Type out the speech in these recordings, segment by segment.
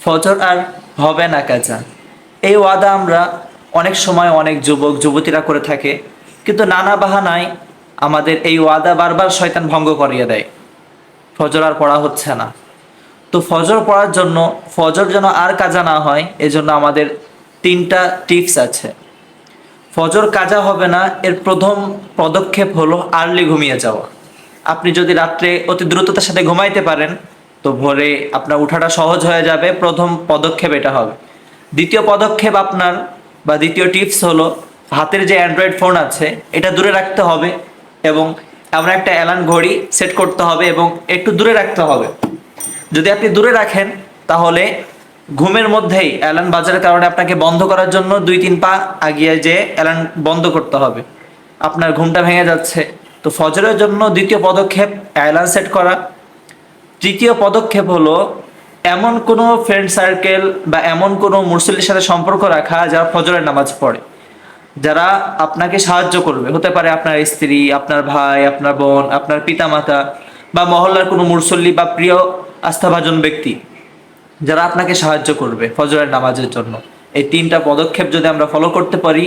ফজর আর হবে না কাজা, এই ওয়াদা আমরা অনেক সময় অনেক যুবক যুবতীরা করে থাকে, কিন্তু নানা বাহানায় আমাদের এই ওয়াদা বারবার শয়তান ভঙ্গ করিয়ে দেয়। ফজর আর পড়া হচ্ছে না। তো ফজর পড়ার জন্য, ফজর যেন আর কাজা না হয়, এজন্য আমাদের 3টা টিপস আছে। ফজর কাজা হবে না এর প্রথম পদক্ষেপ হলো আর্লি ঘুমিয়ে যাওয়া। আপনি যদি রাত্রে অতি দ্রুততার সাথে ঘুমাইতে পারেন, তো ভোরে আপনার উঠাটা সহজ হয়ে যাবে। প্রথম পদক্ষেপ এটা হবে। দ্বিতীয় পদক্ষেপ আপনার বা দ্বিতীয় টিপস হলো, হাতের যে অ্যান্ড্রয়েড ফোন আছে এটা দূরে রাখতে হবে, এবং এমন একটা অ্যালার্ম ঘড়ি সেট করতে হবে এবং একটু দূরে রাখতে হবে। যদি আপনি দূরে রাখেন, তাহলে ঘুমের মধ্যেই অ্যালার্ম বাজার কারণে আপনাকে বন্ধ করার জন্য 2-3 পা আগিয়ে যে অ্যালার্ম বন্ধ করতে হবে, আপনার ঘুমটা ভেঙে যাচ্ছে। তো ফজরের জন্য দ্বিতীয় পদক্ষেপ অ্যালার্ম সেট করা। তৃতীয় পদক্ষেপ হলো এমন কোনো ফ্রেন্ড সার্কেল বা এমন কোনো মুরসল্লির সাথে সম্পর্ক রাখা যারা ফজরের নামাজ পড়ে, যারা আপনাকে সাহায্য করবে। হতে পারে আপনার স্ত্রী, আপনার ভাই, আপনার বোন, আপনার পিতামাতা, বা মহল্লার কোনো মুরসল্লি বা প্রিয় আস্থাভাজন ব্যক্তি, যারা আপনাকে সাহায্য করবে ফজরের নামাজের জন্য। এই 3টা পদক্ষেপ যদি আমরা ফলো করতে পারি,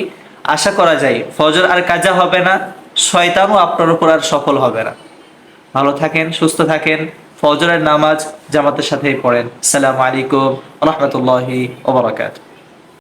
আশা করা যায় ফজর আর কাজা হবে না, শয়তানও আপনার উপর আর সফল হবে না। ভালো থাকেন, সুস্থ থাকেন। ফজরের নামাজ জামাতের সাথেই পড়েন। আসসালামু আলাইকুম ওয়া রাহমাতুল্লাহি ওয়া বারাকাতুহু।